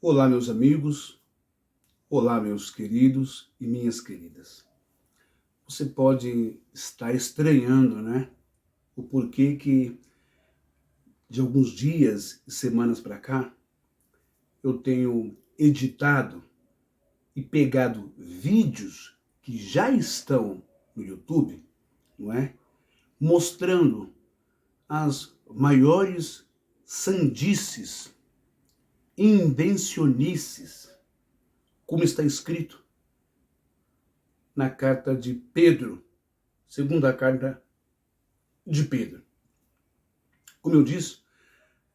Olá, meus amigos, olá, meus queridos e minhas queridas. Você pode estar estranhando, né? O porquê que de alguns dias e semanas para cá eu tenho editado e pegado vídeos que já estão no YouTube, não é? Mostrando as maiores sandices, invencionices, como está escrito na carta de Pedro, segunda carta de Pedro. Como eu disse,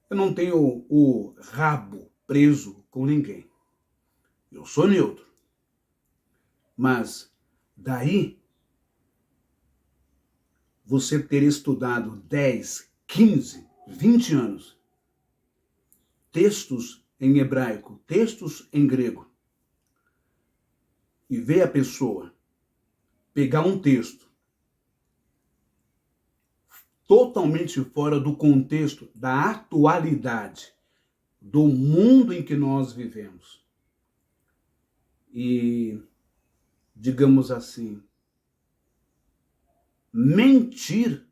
eu não tenho o rabo preso com ninguém. Eu sou neutro. Mas daí você ter estudado 10, 15, 20 anos textos em hebraico, textos em grego, e ver a pessoa pegar um texto totalmente fora do contexto da atualidade do mundo em que nós vivemos e, digamos assim, mentir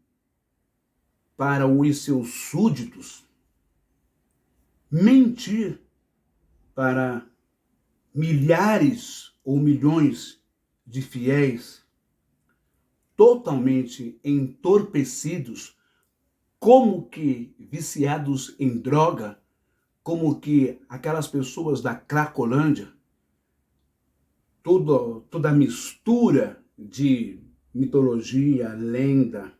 para os seus súditos, mentir para milhares ou milhões de fiéis totalmente entorpecidos, como que viciados em droga, como que aquelas pessoas da Cracolândia, toda a mistura de mitologia, lenda,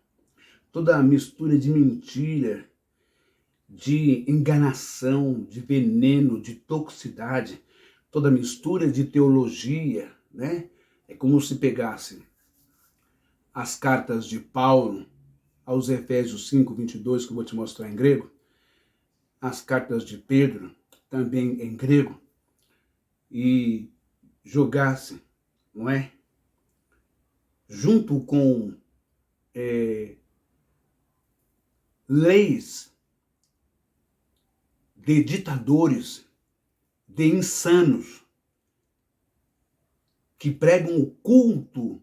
toda a mistura de mentira, de enganação, de veneno, de toxicidade, toda a mistura de teologia, né? É como se pegasse as cartas de Paulo aos Efésios 5:22, que eu vou te mostrar em grego, as cartas de Pedro, também em grego, e jogasse, não é? Junto com leis de ditadores, de insanos, que pregam o culto,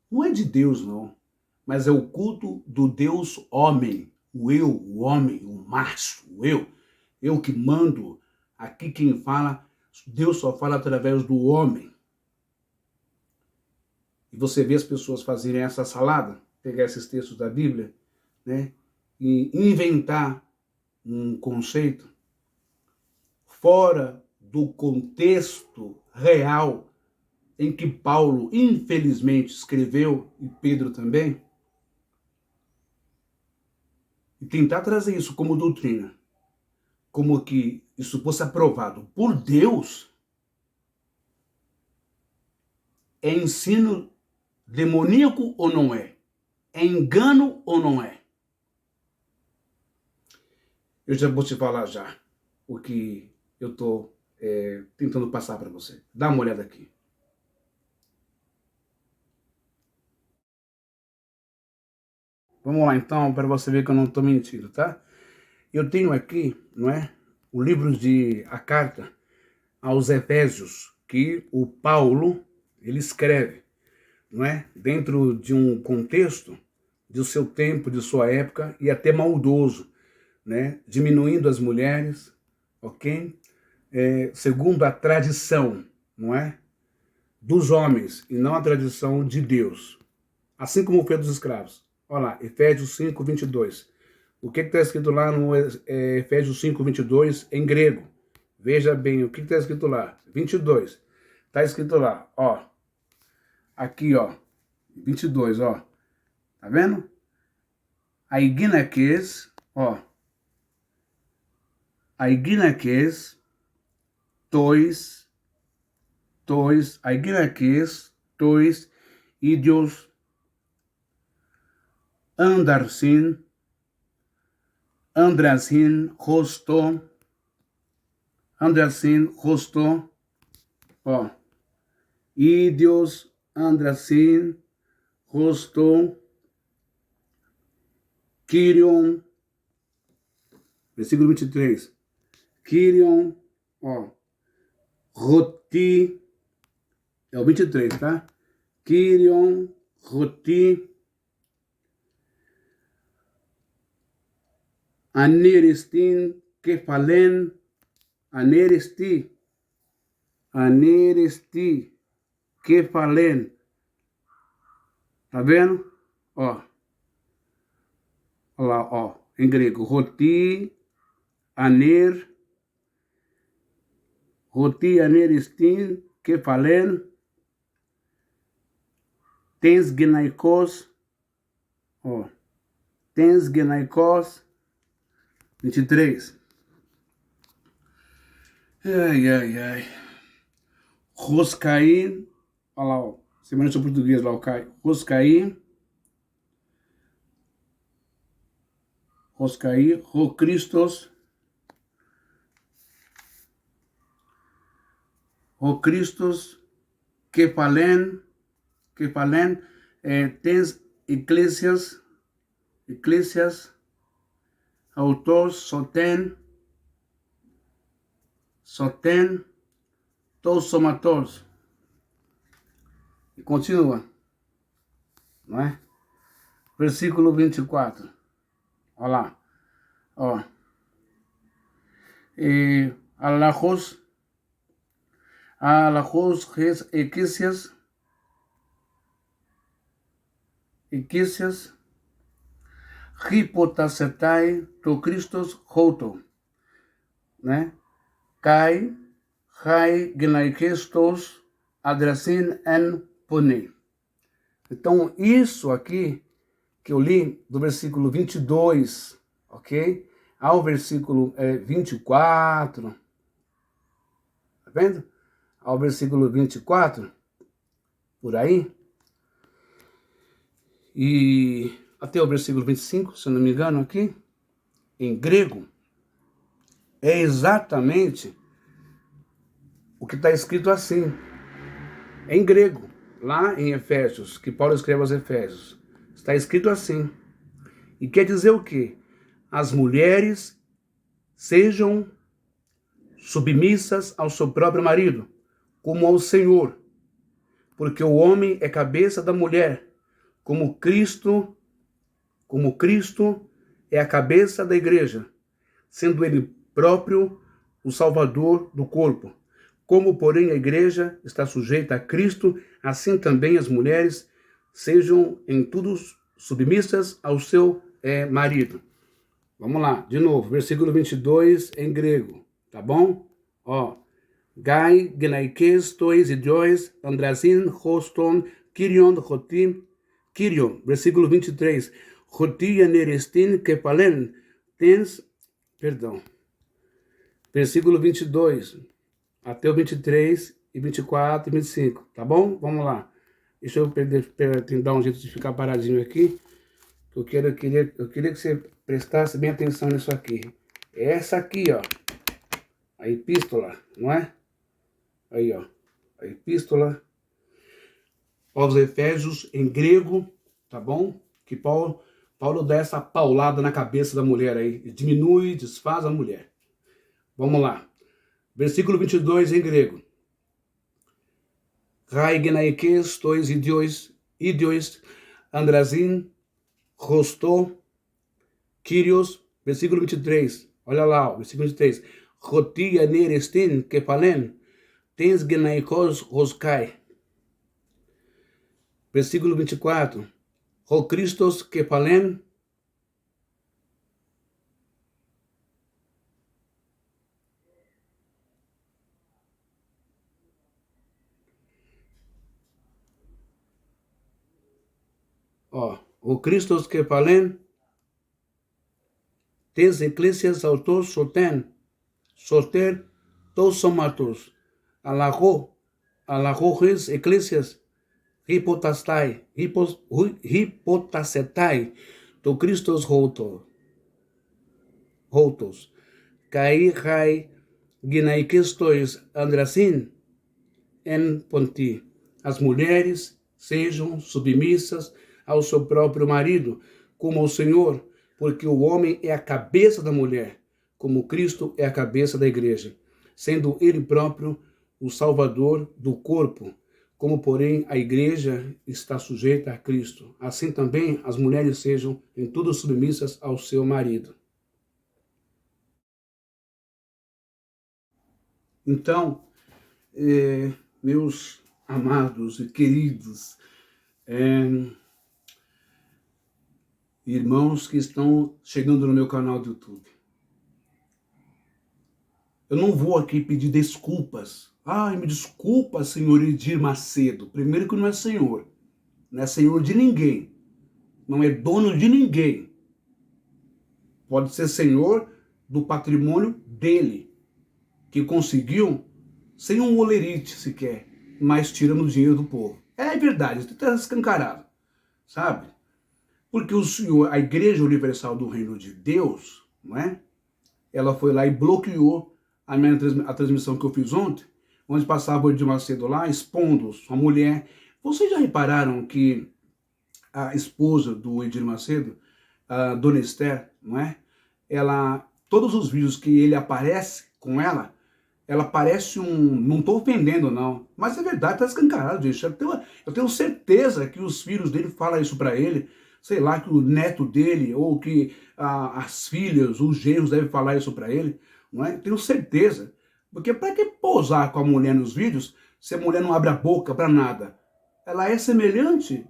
não é de Deus, não, mas é o culto do Deus homem, o eu, o homem, o macho, o eu que mando. Aqui quem fala, Deus só fala através do homem. E você vê as pessoas fazerem essa salada, pegar esses textos da Bíblia, né, e inventar um conceito fora do contexto real em que Paulo, infelizmente, escreveu, e Pedro também, e tentar trazer isso como doutrina, como que isso fosse aprovado por Deus, é ensino demoníaco ou não é? É engano ou não é? Eu já vou te falar já o que eu estou tentando passar para você. Dá uma olhada aqui. Vamos lá então, para você ver que eu não estou mentindo, tá? Eu tenho aqui, não é, o livro de a carta aos Efésios, que o Paulo, ele escreve, não é? Dentro de um contexto do seu tempo, de sua época, e até maldoso, né? Diminuindo as mulheres, ok? Segundo a tradição, não é? Dos homens, e não a tradição de Deus. Assim como foi dos escravos. Olha lá, Efésios 5:22. O que está escrito lá no Efésios 5:22 em grego? Veja bem, o que está escrito lá? 22. Está escrito lá, ó. Aqui, ó. 22, ó. Tá vendo? Aiginaques, ó. Aiginaques, aiginaques, idios, andrasin, rosto, ó. Idios, andrasin, rosto, Kyrion, versículo 23. Kyrion, ó. Roti, é o 23, tá? Kyrion, Roti, Anerestin, Kefalen, Aneresti, Kefalen. Tá vendo? Ó. Olha lá, ó. Em grego. Roti, Anerestin, Kefalen, Tens Genaikos, ó. Tens Genaikos, 23. Ai. Roscaim, olha lá, ó. Semana de português lá, o Caio. Roscaim, Rocristos, Kefalen, tens eclésias, autores, soten, todos somatores. E continua, não é? Versículo 24. Olha lá, ó. E alajos, equícias, hipotacetai, to Christos hoto, né? Kai, gnaikestos, adrasin en pone. Então, isso aqui que eu li do versículo 22, ok? Ao versículo 24, tá vendo? Ao versículo 24, por aí, e até o versículo 25, se eu não me engano aqui, em grego, é exatamente o que está escrito assim, em grego, lá em Efésios, que Paulo escreve aos Efésios, está escrito assim, e quer dizer o quê? As mulheres sejam submissas ao seu próprio marido, como ao Senhor, porque o homem é cabeça da mulher, como Cristo é a cabeça da igreja, sendo ele próprio o Salvador do corpo. Como, porém, a igreja está sujeita a Cristo, assim também as mulheres sejam em tudo submissas ao seu marido. Vamos lá, de novo, versículo 22 em grego, tá bom? Ó, Gai, Genaikes, Tois, Idiois, Andrasin, Hoston, Kyrion, Rotim, Kyrion, versículo 23, Rotia, Nerestin, Kepalen, versículo 22, até o 23, e 24 e 25, tá bom? Vamos lá. Deixa eu tentar um jeito de ficar paradinho aqui. Eu queria que você prestasse bem atenção nisso aqui. É essa aqui, ó. A epístola, não é? Aí, ó. A epístola aos Efésios em grego, tá bom? Que Paulo dá essa paulada na cabeça da mulher aí. Diminui, desfaz a mulher. Vamos lá. Versículo 22 em grego. Rai genaikes, tois idiois, andrasin, Rostô, Kyrios, versículo 23. Olha lá, versículo 23. Rotia nerestin, kefalen, tens genaikos roskai. Versículo 24. Ro Christos kefalen. Ó, o Christos kefalen, tens eclésias autos soter, tos somatos, alagoges eclésias, hipotacetai, to Christos hotos, kai ginaikestois andrasin, en ponti. As mulheres sejam submissas ao seu próprio marido, como ao Senhor, porque o homem é a cabeça da mulher, como Cristo é a cabeça da igreja, sendo ele próprio o Salvador do corpo, como, porém, a igreja está sujeita a Cristo. Assim também as mulheres sejam em tudo submissas ao seu marido. Então, meus amados e queridos irmãos que estão chegando no meu canal do YouTube, eu não vou aqui pedir desculpas. Ai, me desculpa, senhor Edir Macedo. Primeiro que não é senhor. Não é senhor de ninguém. Não é dono de ninguém. Pode ser senhor do patrimônio dele, que conseguiu sem um olerite sequer, mas tirando o dinheiro do povo. É verdade, isso está escancarado, sabe? Porque o senhor, a Igreja Universal do Reino de Deus, não é? Ela foi lá e bloqueou a transmissão que eu fiz ontem, onde passava o Edir Macedo lá, expondo sua mulher. Vocês já repararam que a esposa do Edir Macedo, a Dona Esther, não é? Todos os vídeos que ele aparece com ela parece não estou ofendendo não, mas é verdade, está escancarado, gente. Eu tenho certeza que os filhos dele falam isso para ele, sei lá, que o neto dele, ou que as filhas, os genros devem falar isso para ele, não é? Tenho certeza. Porque para que posar com a mulher nos vídeos se a mulher não abre a boca para nada? Ela é semelhante?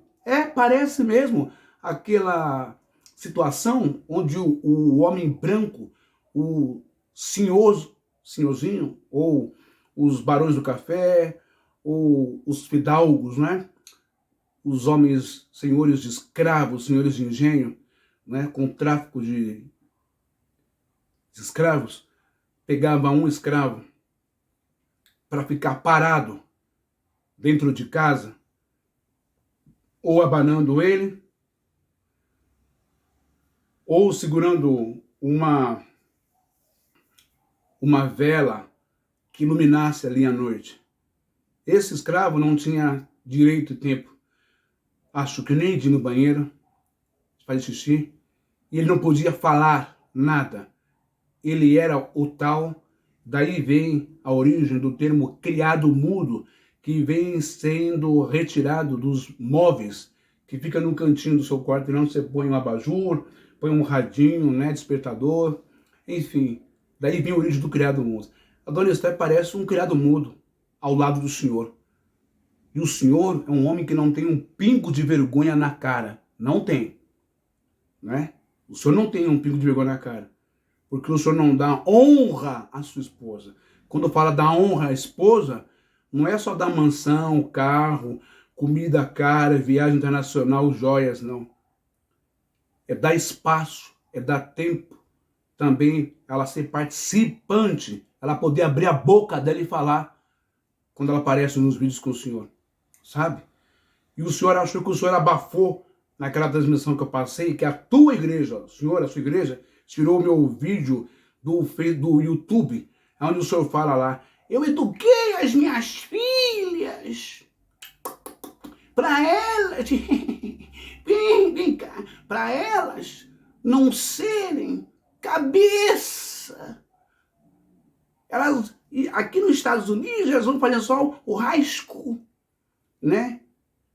Parece mesmo aquela situação onde o homem branco, o senhorzinho, ou os barões do café, ou os fidalgos, né? Os homens, senhores de escravos, senhores de engenho, né? Com tráfico de escravos, pegava um escravo para ficar parado dentro de casa, ou abanando ele, ou segurando uma vela que iluminasse ali à noite. Esse escravo não tinha direito e tempo, acho que nem de ir no banheiro, fazer xixi, e ele não podia falar nada. Ele era o tal, daí vem a origem do termo criado mudo, que vem sendo retirado dos móveis, que fica no cantinho do seu quarto, não você põe um abajur, põe um radinho, né, despertador, enfim. Daí vem a origem do criado mudo. A Dona Esther parece um criado mudo ao lado do Senhor. E o Senhor é um homem que não tem um pingo de vergonha na cara. Não tem. Né? O Senhor não tem um pingo de vergonha na cara. Porque o Senhor não dá honra à sua esposa. Quando fala da honra à esposa, não é só dar mansão, carro, comida cara, viagem internacional, joias, não. É dar espaço, é dar tempo. Também ela ser participante, ela poder abrir a boca dela e falar quando ela aparece nos vídeos com o Senhor, sabe? E o Senhor achou que o Senhor abafou naquela transmissão que eu passei, que a tua igreja, o Senhor, a sua igreja, tirou o meu vídeo do YouTube, onde o Senhor fala lá, eu eduquei as minhas filhas para elas, vem cá, para elas não serem cabeça. Elas, aqui nos Estados Unidos, elas vão fazer só o high school, né?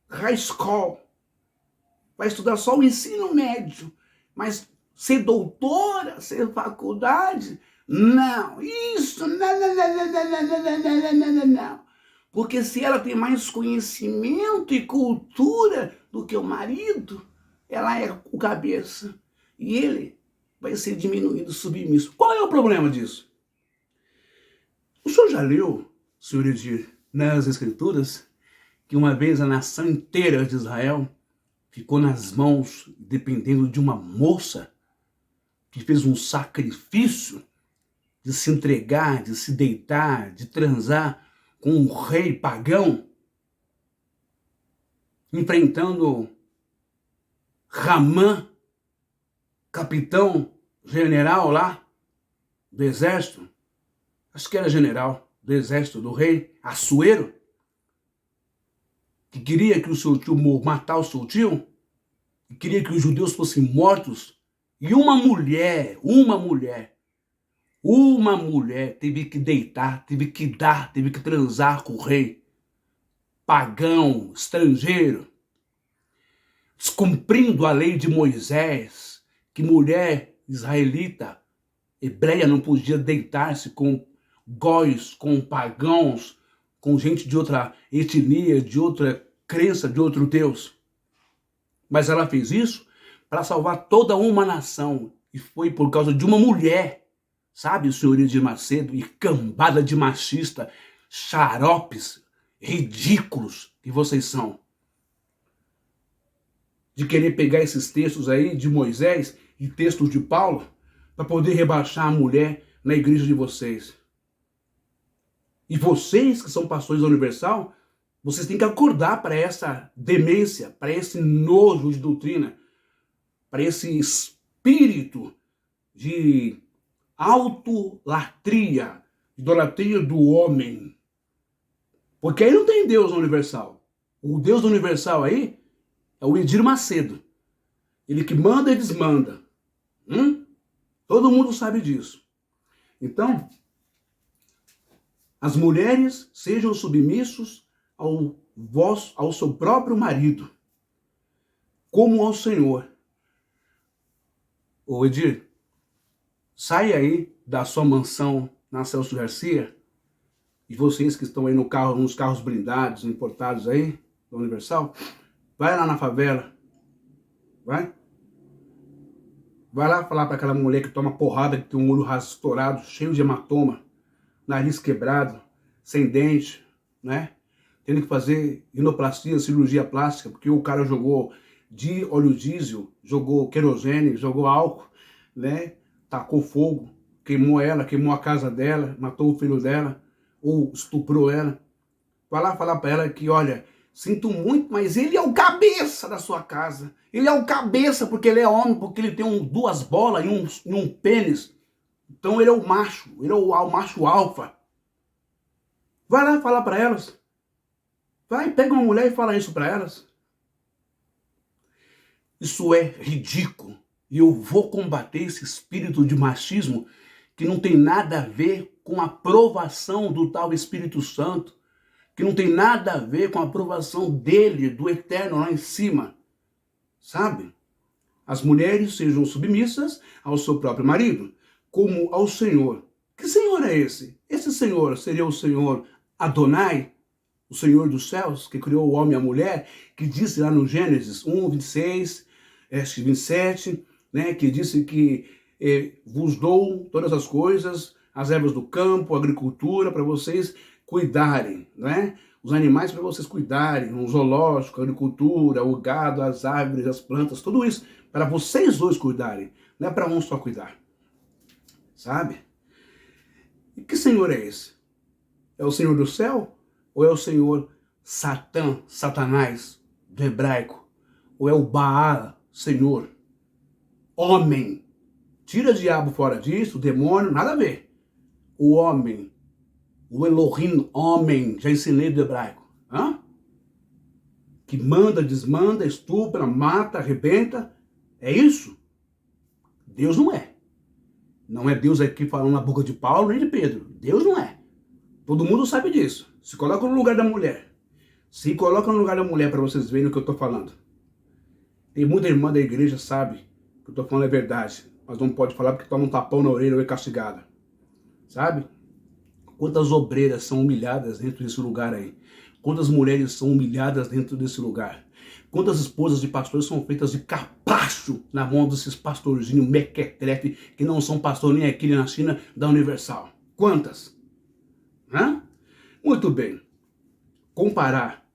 High school. Vai estudar só o ensino médio. Mas ser doutora, ser faculdade, não. Isso, não. Porque se ela tem mais conhecimento e cultura do que o marido, ela é o cabeça. E ele vai ser diminuído, submisso. Qual é o problema disso? O senhor já leu, senhor Edir, nas Escrituras, que uma vez a nação inteira de Israel ficou nas mãos, dependendo de uma moça que fez um sacrifício de se entregar, de se deitar, de transar com um rei pagão, enfrentando Ramã, capitão general lá do exército, acho que era general do exército do rei Assuero, que queria que o seu tio matar o seu tio, que queria que os judeus fossem mortos, e uma mulher, Uma mulher teve que deitar, teve que dar, teve que transar com o rei, pagão, estrangeiro, descumprindo a lei de Moisés, que mulher israelita, hebreia, não podia deitar-se com góis, com pagãos, com gente de outra etnia, de outra crença, de outro Deus. Mas ela fez isso para salvar toda uma nação. E foi por causa de uma mulher, sabe, senhor Edir Macedo, e cambada de machista, xaropes, ridículos que vocês são. De querer pegar esses textos aí de Moisés e textos de Paulo para poder rebaixar a mulher na igreja de vocês. E vocês que são pastores da Universal, vocês têm que acordar para essa demência, para esse nojo de doutrina, para esse espírito de autolatria, idolatria do homem. Porque aí não tem Deus na Universal. O Deus da Universal aí é o Edir Macedo. Ele que manda e desmanda. Todo mundo sabe disso. Então, as mulheres sejam submissos ao seu próprio marido, como ao Senhor. Ô Edir, sai aí da sua mansão na Celso Garcia, e vocês que estão aí no carro, nos carros blindados, importados aí, da Universal, vai lá na favela, vai lá falar para aquela mulher que toma porrada, que tem um olho estourado, cheio de hematoma, nariz quebrado, sem dente, né? Tendo que fazer rinoplastia, cirurgia plástica, porque o cara jogou de óleo diesel, jogou querosene, jogou álcool, né? Tacou fogo, queimou ela, queimou a casa dela, matou o filho dela, ou estuprou ela. Vai lá falar para ela que, olha, sinto muito, mas ele é o cabeça da sua casa. Ele é o cabeça porque ele é homem, porque ele tem duas bolas e um pênis. Então ele é o macho, ele é o macho alfa. Vai lá falar para elas. Vai, pega uma mulher e fala isso para elas. Isso é ridículo. E eu vou combater esse espírito de machismo que não tem nada a ver com a aprovação do tal Espírito Santo, que não tem nada a ver com a aprovação dele, do Eterno lá em cima. Sabe? As mulheres sejam submissas ao seu próprio marido, como ao Senhor. Que Senhor é esse? Esse Senhor seria o Senhor Adonai, o Senhor dos céus, que criou o homem e a mulher, que disse lá no Gênesis 1, 26, 27, né, que disse que vos dou todas as coisas, as ervas do campo, a agricultura, para vocês cuidarem, né? Os animais para vocês cuidarem, o zoológico, a agricultura, o gado, as árvores, as plantas, tudo isso para vocês dois cuidarem, não é para um só cuidar, sabe? E que Senhor é esse? É o Senhor do céu? Ou é o Senhor Satã, Satanás, do hebraico? Ou é o Baal, Senhor? Homem. Tira o diabo fora disso, o demônio, nada a ver. O homem, o Elohim, homem, já ensinei do hebraico. Que manda, desmanda, estupra, mata, arrebenta. É isso? Deus não é. Não é Deus aqui falando na boca de Paulo nem de Pedro. Deus não é. Todo mundo sabe disso. Se coloca no lugar da mulher. Se coloca no lugar da mulher para vocês verem o que eu estou falando. Tem muita irmã da igreja sabe que eu estou falando é verdade. Mas não pode falar porque toma um tapão na orelha ou é castigada. Sabe? Quantas obreiras são humilhadas dentro desse lugar aí? Quantas mulheres são humilhadas dentro desse lugar? Quantas esposas de pastores são feitas de capacho na mão desses pastorzinhos mequetrefe que não são pastor nem aqui nem na China da Universal? Quantas? Muito bem. Comparar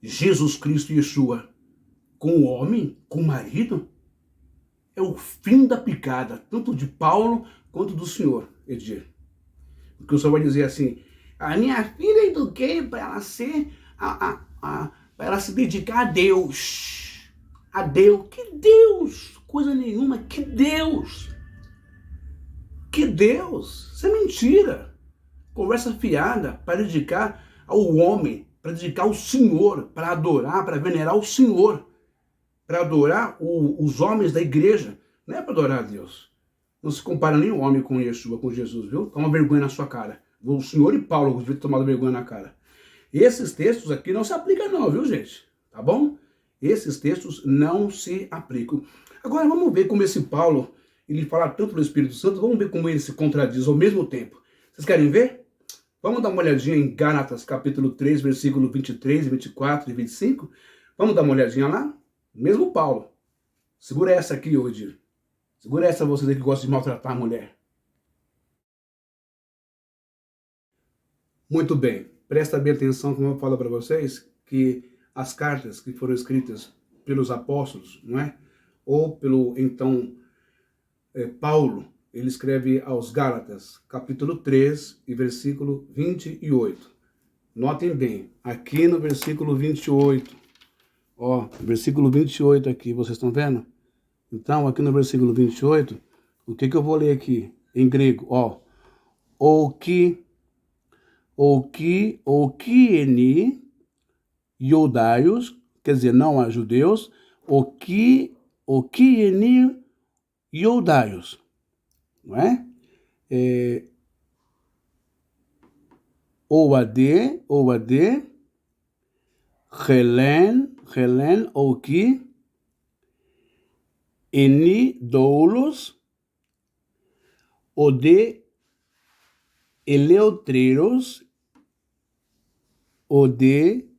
Jesus Cristo e Yeshua com o homem, com o marido, é o fim da picada, tanto de Paulo quanto do Senhor, Edir. Porque o Senhor vai dizer assim, a minha filha eduquei para ela ser, para ela se dedicar a Deus. A Deus. Que Deus? Coisa nenhuma. Que Deus? Que Deus? Isso é mentira. Conversa fiada para dedicar ao homem, para dedicar ao Senhor, para adorar, para venerar o Senhor, para adorar os homens da igreja. Não é para adorar a Deus. Não se compara nenhum homem com Yeshua, com Jesus, viu? Toma vergonha na sua cara. O senhor e Paulo devem ter tomado vergonha na cara. Esses textos aqui não se aplicam não, viu, gente? Tá bom? Esses textos não se aplicam. Agora vamos ver como esse Paulo, ele fala tanto do Espírito Santo, vamos ver como ele se contradiz ao mesmo tempo. Vocês querem ver? Vamos dar uma olhadinha em Gálatas, capítulo 3, versículo 23, 24 e 25? Vamos dar uma olhadinha lá? Mesmo Paulo. Segura essa aqui, Odir. Segura essa você que gosta de maltratar a mulher. Muito bem. Presta bem atenção, como eu falo para vocês, que as cartas que foram escritas pelos apóstolos, não é? Ou pelo, então, Paulo, ele escreve aos Gálatas, capítulo 3 e versículo 28. Notem bem, aqui no versículo 28, ó, versículo 28 aqui, vocês estão vendo? Então, aqui no versículo 28, o que eu vou ler aqui? Em grego, ó. O que eni iudaios, quer dizer, não há judeus, o que eni iudaios, não é? Ou a de, Helen, o que eni doulos, o de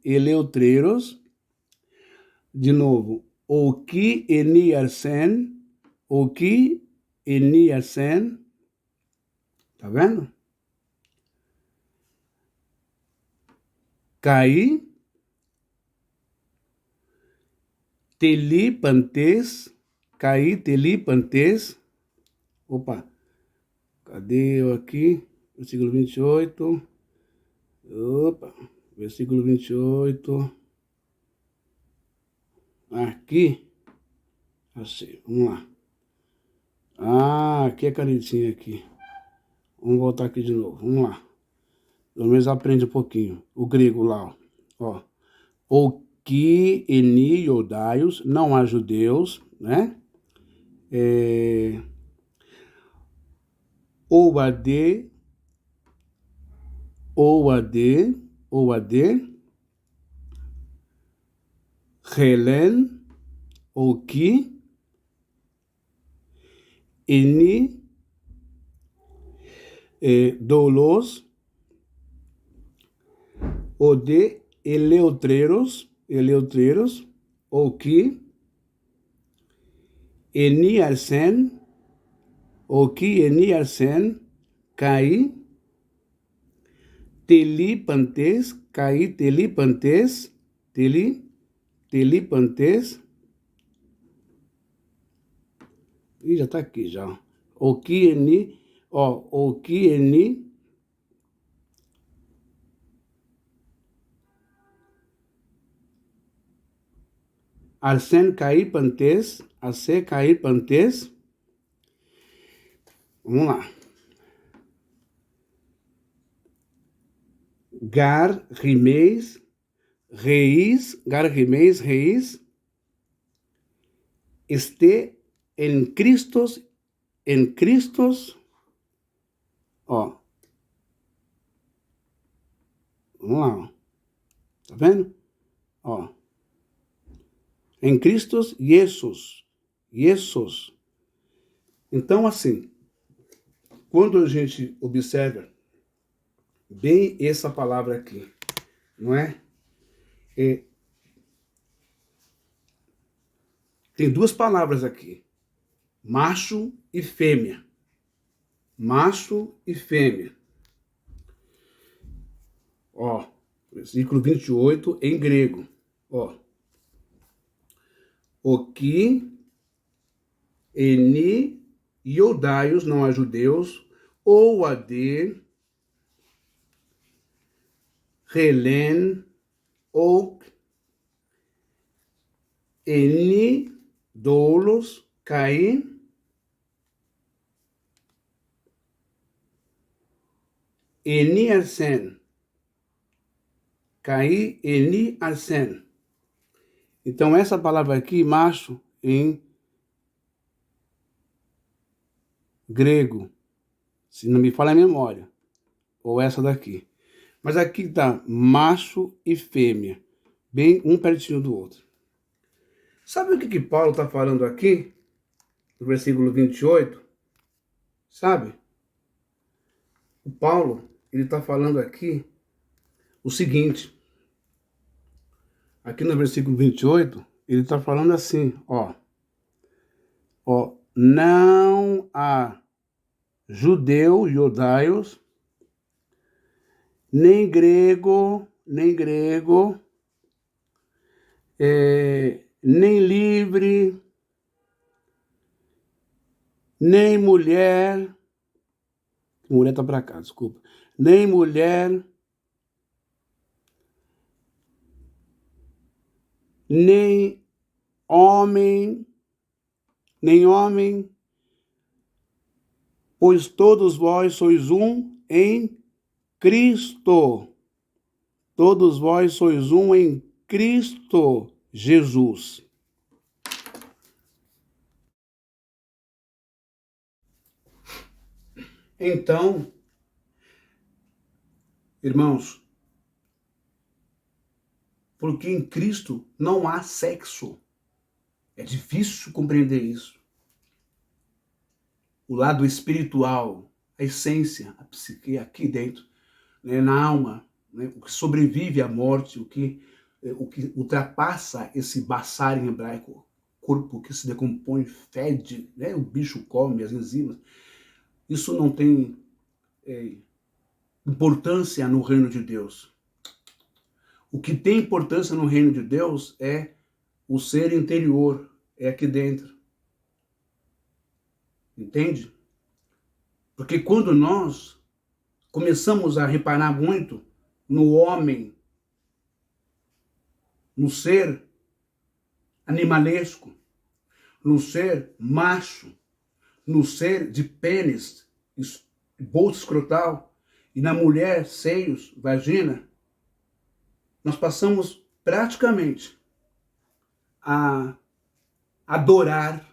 eleutreiros, de novo, o que eni arsen, tá vendo? Cai, telipantes, opa, cadê eu aqui? Versículo 28, opa, versículo 28, aqui, assim, vamos lá. Ah, aqui é a canetinha aqui. Vamos voltar aqui de novo, vamos lá. Pelo menos aprende um pouquinho. O grego lá, ó. O que eni iudaios, não há judeus, né? Ou a de, Helen, o que eni doulos, o de eleutreiros, o que eni arsen, cai, telipantes, e já tá aqui já. O que eni, ó, o que eni arsen cair pantes, vamos lá. Gar rimeis, reis, este en Cristos, ó. Vamos lá, ó. Tá vendo? Ó. Em Cristos, Jesus. Então, assim, quando a gente observa bem essa palavra aqui, não é? Tem duas palavras aqui, macho e fêmea. Ó, versículo 28 em grego, ó. O que eni iudaios, não há judeus, ou a de Helen, ou eni doulos, cai, eni arsen, Então, essa palavra aqui, macho, em grego, se não me falha a memória, ou essa daqui. Mas aqui está macho e fêmea, bem um pertinho do outro. Sabe o que Paulo está falando aqui? No versículo 28? Sabe? O Paulo, ele está falando aqui o seguinte. Aqui no versículo 28, ele está falando assim, ó. Não há judaios, nem grego, nem livre, nem mulher tá para cá, desculpa, nem mulher, nem homem, pois todos vós sois um em Cristo. Todos vós sois um em Cristo Jesus. Então, irmãos, porque em Cristo não há sexo. É difícil compreender isso. O lado espiritual, a essência, a psique aqui dentro, né, na alma, né, o que sobrevive à morte, o que ultrapassa esse basar em hebraico, corpo que se decompõe, fede, né, o bicho come, as enzimas. Isso não tem importância no reino de Deus. O que tem importância no reino de Deus é o ser interior, é aqui dentro. Entende? Porque quando nós começamos a reparar muito no homem, no ser animalesco, no ser macho, no ser de pênis, bolsa escrotal, e na mulher, seios, vagina, nós passamos praticamente a adorar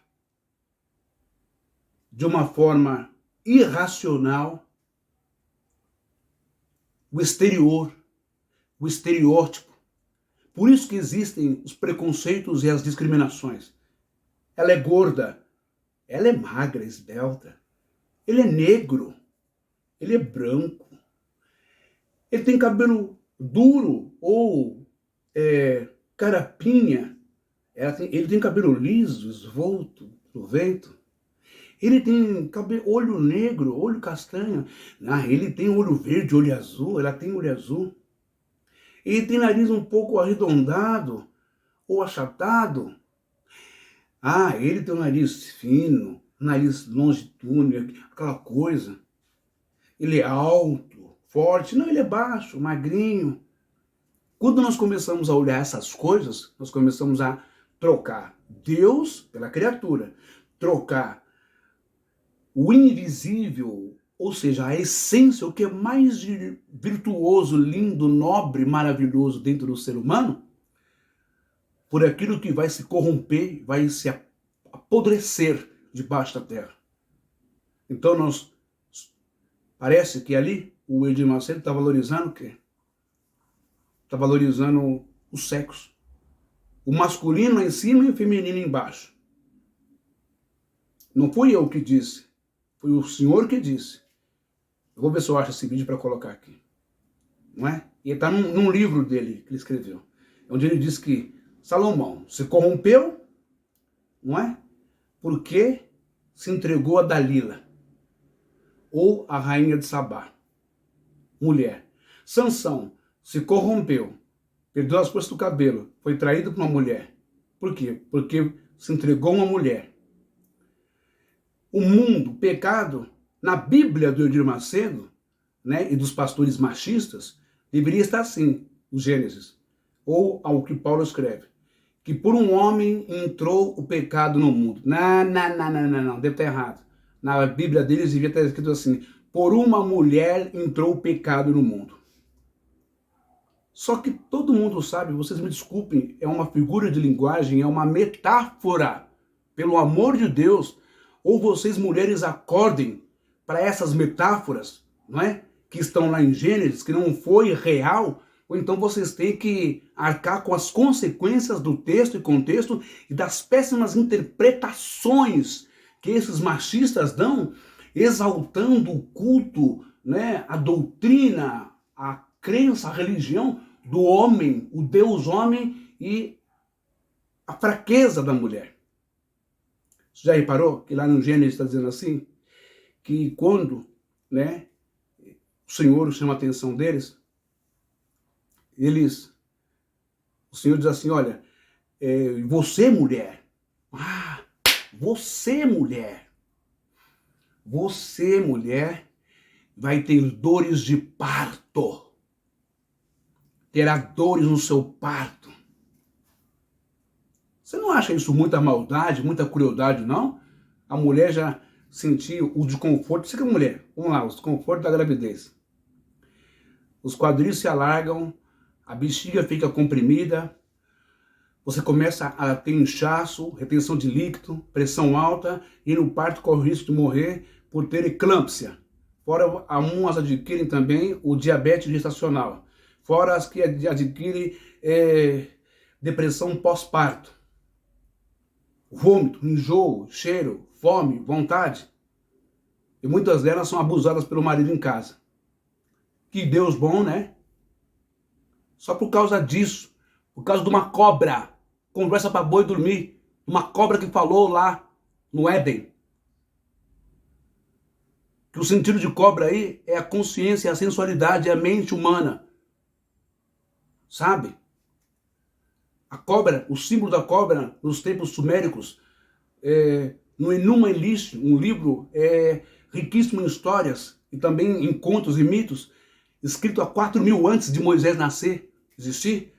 de uma forma irracional o exterior, o estereótipo. Por isso que existem os preconceitos e as discriminações. Ela é gorda, ela é magra, esbelta, ele é negro, ele é branco, ele tem cabelo duro ou carapinha, ele tem cabelo liso, esvolto no vento. Ele tem olho negro, olho castanho. Ele tem olho verde, olho azul. Ela tem olho azul. Ele tem nariz um pouco arredondado ou achatado. Ele tem um nariz fino, nariz longitúneo, aquela coisa. Ele é alto, forte. Não, ele é baixo, magrinho. Quando nós começamos a olhar essas coisas, nós começamos a trocar Deus pela criatura. Trocar o invisível, ou seja, a essência, o que é mais virtuoso, lindo, nobre, maravilhoso dentro do ser humano, por aquilo que vai se corromper, vai se apodrecer debaixo da terra. Então parece que ali o Edir Macedo está valorizando o quê? Está valorizando o sexo. O masculino lá em cima e o feminino embaixo. Não fui eu que disse. Foi o Senhor que disse. Eu vou ver se eu acho esse vídeo para colocar aqui. Não é? E está num livro dele que ele escreveu. Onde ele diz que Salomão se corrompeu, não é? Porque se entregou a Dalila. Ou a rainha de Sabá. Mulher. Sansão se corrompeu. Perdeu as cores do cabelo. Foi traído por uma mulher. Por quê? Porque se entregou a uma mulher. O mundo, o pecado, na Bíblia do Edir Macedo, né, e dos pastores machistas, deveria estar assim, o Gênesis, ou ao que Paulo escreve, que por um homem entrou o pecado no mundo. Não, deve estar errado. Na Bíblia deles devia estar escrito assim, por uma mulher entrou o pecado no mundo. Só que todo mundo sabe, vocês me desculpem, é uma figura de linguagem, é uma metáfora, pelo amor de Deus. ou vocês mulheres acordem para essas metáforas, não é? Que estão lá em Gênesis, que não foi real, ou então vocês têm que arcar com as consequências do texto e contexto e das péssimas interpretações que esses machistas dão, exaltando o culto, né, a doutrina, a crença, a religião do homem, o Deus homem e a fraqueza da mulher. Você já reparou que lá no Gênesis está dizendo assim? Que quando, né, o Senhor chama a atenção deles, o Senhor diz assim, olha, você mulher, você mulher vai ter dores de parto, terá dores no seu parto. Você não acha isso muita maldade, muita crueldade, não? A mulher já sentiu o desconforto. Você que é mulher, vamos lá, o desconforto da gravidez. Os quadris se alargam, a bexiga fica comprimida, você começa a ter inchaço, retenção de líquido, pressão alta, e no parto corre o risco de morrer por ter eclâmpsia. Fora algumas adquirem também o diabetes gestacional. Fora as que adquirem depressão pós-parto. Vômito, enjoo, cheiro, fome, vontade. E muitas delas são abusadas pelo marido em casa. Que Deus bom, né? Só por causa disso, por causa de uma cobra, conversa para boi dormir, uma cobra que falou lá no Éden. Que o sentido de cobra aí é a consciência, a sensualidade, é a mente humana. Sabe? A cobra, o símbolo da cobra nos tempos suméricos, no Enuma Elish, um livro riquíssimo em histórias e também em contos e mitos, escrito há 4.000 antes de Moisés existir,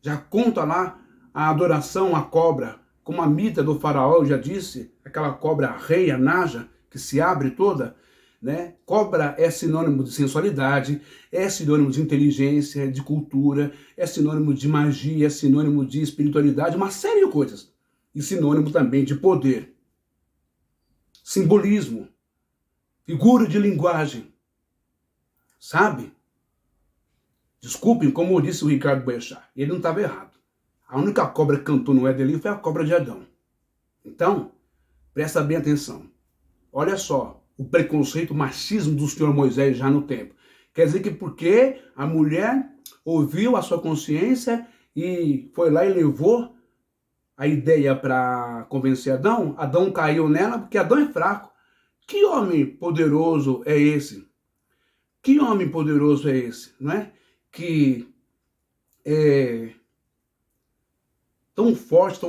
já conta lá a adoração à cobra, como a mita do faraó, eu já disse, aquela cobra rei, a Naja, que se abre toda, né? Cobra é sinônimo de sensualidade, é sinônimo de inteligência, de cultura, é sinônimo de magia, é sinônimo de espiritualidade, uma série de coisas. E sinônimo também de poder. Simbolismo, figura de linguagem, sabe? Desculpem, como disse o Ricardo Boechat, ele não estava errado. A única cobra que cantou no Éden foi a cobra de Adão. Então, presta bem atenção. Olha só, o preconceito, o machismo do senhor Moisés já no tempo. Quer dizer que porque a mulher ouviu a sua consciência e foi lá e levou a ideia para convencer Adão, Adão caiu nela porque Adão é fraco. Que homem poderoso é esse? Que homem poderoso é esse, não é? Que é tão forte,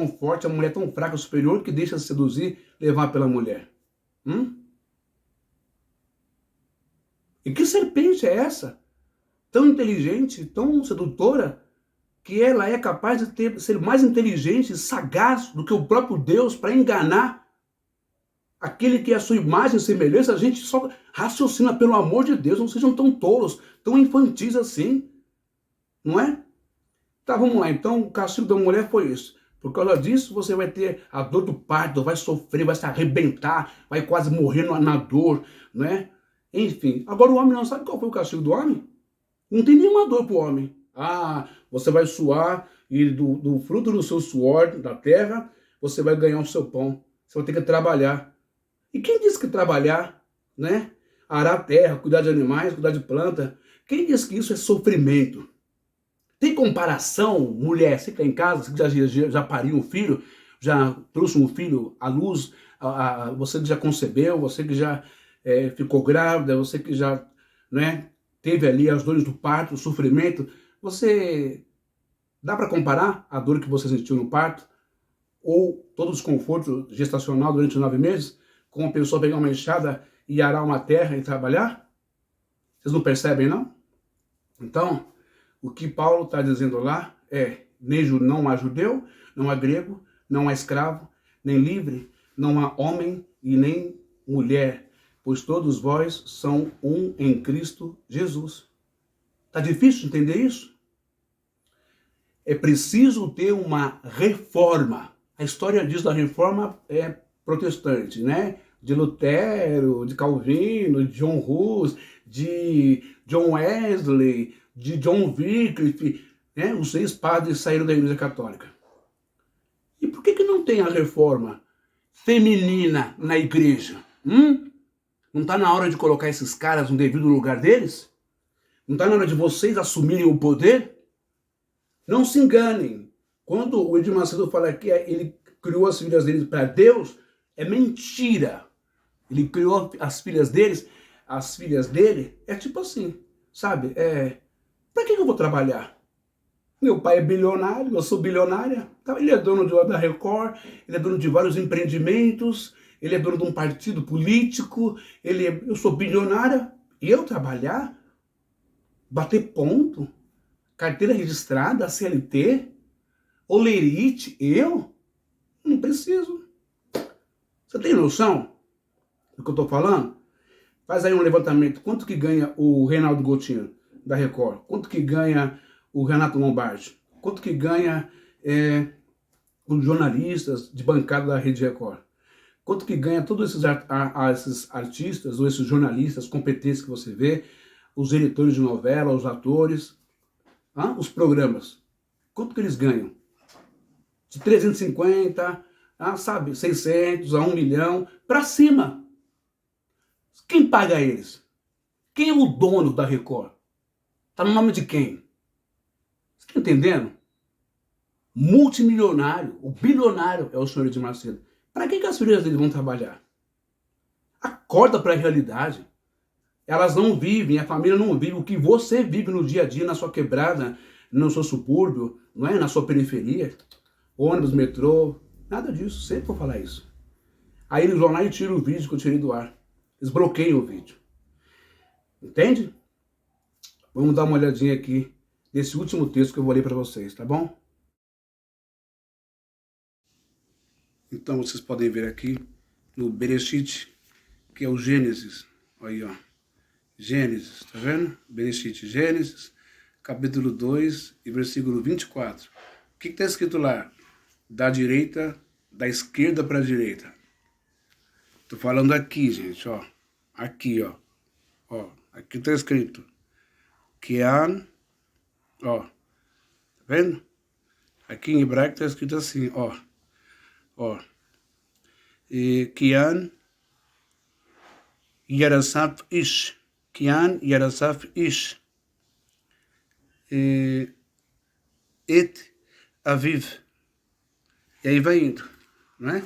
a mulher tão fraca, superior, que deixa se seduzir, levar pela mulher. E que serpente é essa? Tão inteligente, tão sedutora, que ela é capaz de ser mais inteligente, sagaz do que o próprio Deus para enganar aquele que é a sua imagem e semelhança. A gente só raciocina, pelo amor de Deus, não sejam tão tolos, tão infantis assim, não é? Tá, vamos lá, então o castigo da mulher foi isso. Por causa disso, você vai ter a dor do parto, vai sofrer, vai se arrebentar, vai quase morrer na dor, não é? Enfim, agora o homem não sabe qual foi o castigo do homem? Não tem nenhuma dor para o homem. Você vai suar e do fruto do seu suor, da terra, você vai ganhar o seu pão. Você vai ter que trabalhar. E quem disse que trabalhar, né? Arar a terra, cuidar de animais, cuidar de planta. Quem disse que isso é sofrimento? Tem comparação, mulher, você que está em casa, você que já pariu um filho, já trouxe um filho à luz, você que já concebeu, você que já ficou grávida, você que já, né, teve ali as dores do parto, o sofrimento, você dá para comparar a dor que você sentiu no parto ou todo o desconforto gestacional durante 9 meses com uma pessoa pegar uma enxada e arar uma terra e trabalhar? Vocês não percebem, não? Então, o que Paulo está dizendo lá é: não há judeu, não há grego, não há escravo, nem livre, não há homem e nem mulher, pois todos vós são um em Cristo Jesus. Está difícil entender isso? É preciso ter uma reforma. A história diz da reforma protestante, né? de Lutero, de Calvino, de John Hus, de John Wesley, de John Wycliffe, né? Os 6 padres saíram da Igreja Católica. E por que não tem a reforma feminina na igreja? Não está na hora de colocar esses caras no devido lugar deles? Não está na hora de vocês assumirem o poder? Não se enganem. Quando o Edir Macedo fala que ele criou as filhas dele para Deus, é mentira. Ele criou as filhas dele, é tipo assim, sabe? Para que eu vou trabalhar? Meu pai é bilionário, eu sou bilionária. Ele é dono da Record, ele é dono de vários empreendimentos, ele é dono de um partido político, eu sou bilionária. E eu trabalhar? Bater ponto? Carteira registrada, CLT? Olerite? Eu? Não preciso. Você tem noção do que eu estou falando? Faz aí um levantamento. Quanto que ganha o Reinaldo Goutinho, da Record? Quanto que ganha o Renato Lombardi? Quanto que ganha os jornalistas de bancada da Rede Record? Quanto que ganha todos esses artistas ou esses jornalistas competentes que você vê, os diretores de novela, os atores, os programas? Quanto que eles ganham? De 350, 600 a 1 milhão, para cima. Quem paga eles? Quem é o dono da Record? Tá no nome de quem? Você tá entendendo? Multimilionário, o bilionário é o senhor Edir Macedo. Para que as filhas dele vão trabalhar? Acorda para a realidade. Elas não vivem, a família não vive o que você vive no dia a dia, na sua quebrada, no seu subúrbio, não é? Na sua periferia. Ônibus, metrô, nada disso. Sempre vou falar isso. Aí eles vão lá e tiram o vídeo que eu tirei do ar. Eles bloqueiam o vídeo. Entende? Vamos dar uma olhadinha aqui nesse último texto que eu vou ler para vocês, tá bom? Então vocês podem ver aqui no Bereshit, que é o Gênesis. Aí, ó. Gênesis, tá vendo? Bereshit, Gênesis, capítulo 2 e versículo 24. O que está escrito lá? Da esquerda para a direita. Tô falando aqui, gente, ó. Aqui, ó. Ó, aqui está escrito. Kian, ó. Tá vendo? Aqui em hebraico está escrito assim, ó. Ó. Kian Yarasaf Ish. Kian Yarasaf Ish. Et Aviv. E aí vai indo, né?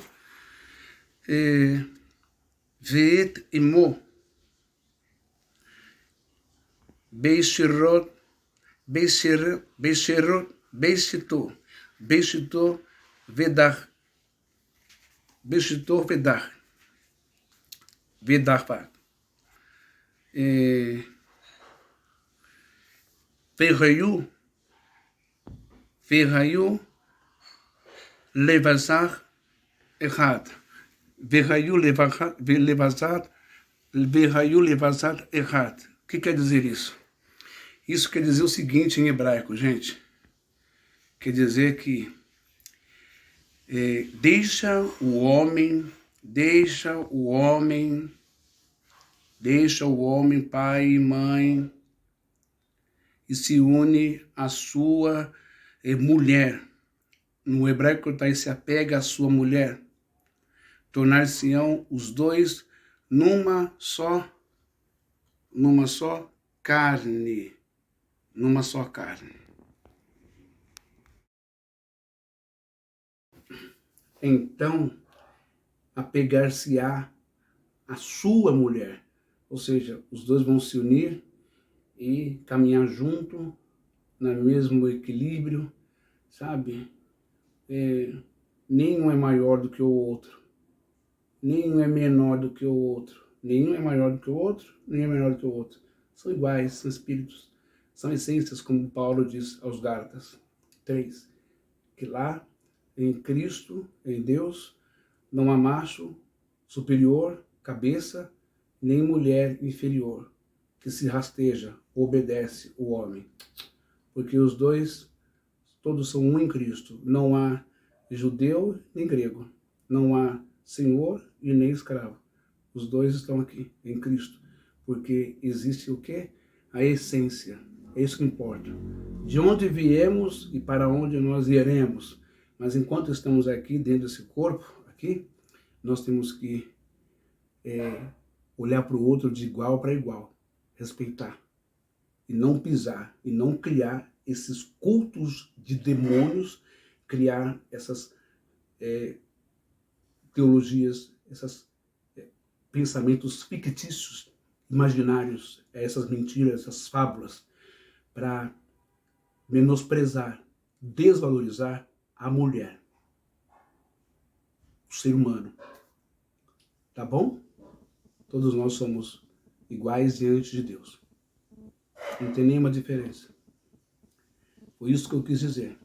Veet Imo. Beishirot. Beishito Vedar. Beishito Vedar. Vedar. Verrayu Levazar Echad. Verrayu Levazar Echad. O que quer dizer isso? Isso quer dizer o seguinte em hebraico, gente. Quer dizer que deixa o homem pai e mãe e se une à sua mulher. No hebraico está se apega à sua mulher. Tornar-se-ão os dois numa só carne. Numa só carne. Então, apegar-se-á a sua mulher. Ou seja, os dois vão se unir e caminhar junto, no mesmo equilíbrio, sabe? Nenhum é maior do que o outro. Nenhum é menor do que o outro. Nenhum é maior do que o outro, nem é menor do que o outro. São iguais, são espíritos. São essências, como Paulo diz aos Gálatas 3. Que lá, em Cristo, em Deus, não há macho superior, cabeça, nem mulher inferior, que se rasteja, obedece o homem. Porque os dois, todos são um em Cristo. Não há judeu nem grego. Não há senhor e nem escravo. Os dois estão aqui, em Cristo. Porque existe o quê? A essência. É isso que importa. De onde viemos e para onde nós iremos. Mas enquanto estamos aqui, dentro desse corpo, aqui, nós temos que olhar para o outro de igual para igual. Respeitar. E não pisar. E não criar esses cultos de demônios. Criar essas teologias, esses pensamentos fictícios, imaginários, essas mentiras, essas fábulas, para menosprezar, desvalorizar a mulher, o ser humano. Tá bom? Todos nós somos iguais diante de Deus. Não tem nenhuma diferença. Foi isso que eu quis dizer.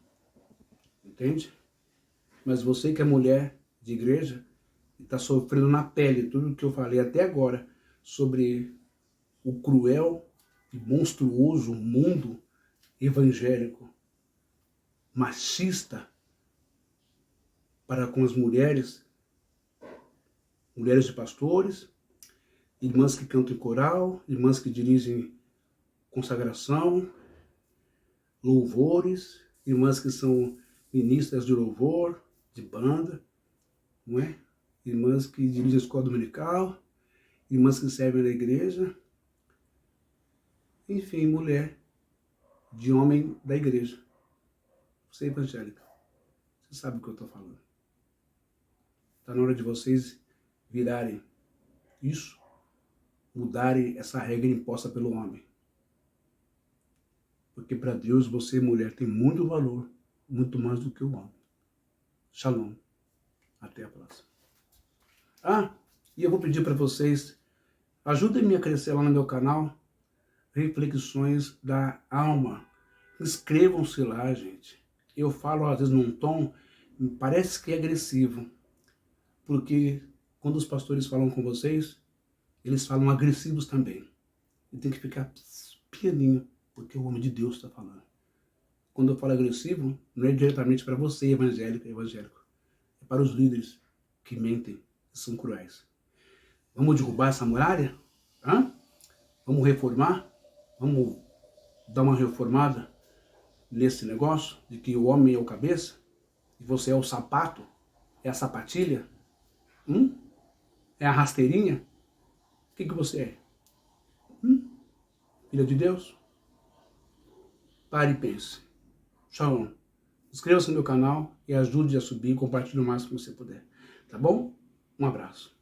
Entende? Mas você que é mulher de igreja e está sofrendo na pele tudo que eu falei até agora sobre o cruel e monstruoso mundo evangélico, machista para com as mulheres de pastores, irmãs que cantam em coral, irmãs que dirigem consagração, louvores, irmãs que são ministras de louvor, de banda, não é? Irmãs que dirigem a escola dominical, irmãs que servem na igreja, enfim, mulher de homem da igreja. Você é evangélica, você sabe o que eu estou falando. Está na hora de vocês virarem isso, mudarem essa regra imposta pelo homem. Porque para Deus você, mulher, tem muito valor, muito mais do que o homem. Shalom. Até a próxima. E eu vou pedir para vocês, ajudem-me a crescer lá no meu canal, Reflexões da Alma. Inscrevam-se lá, gente. Eu falo às vezes num tom, parece que é agressivo. Porque quando os pastores falam com vocês, eles falam agressivos também. E tem que ficar pianinho, porque o homem de Deus está falando. Quando eu falo agressivo, não é diretamente para você, evangélico. É para os líderes que mentem e são cruéis. Vamos derrubar essa muralha? Vamos reformar? Vamos dar uma reformada nesse negócio de que o homem é o cabeça e você é o sapato, é a sapatilha, é a rasteirinha? O que você é? Filha de Deus? Pare e pense. Shalom. Inscreva-se no meu canal e ajude a subir e compartilhe o máximo que você puder. Tá bom? Um abraço.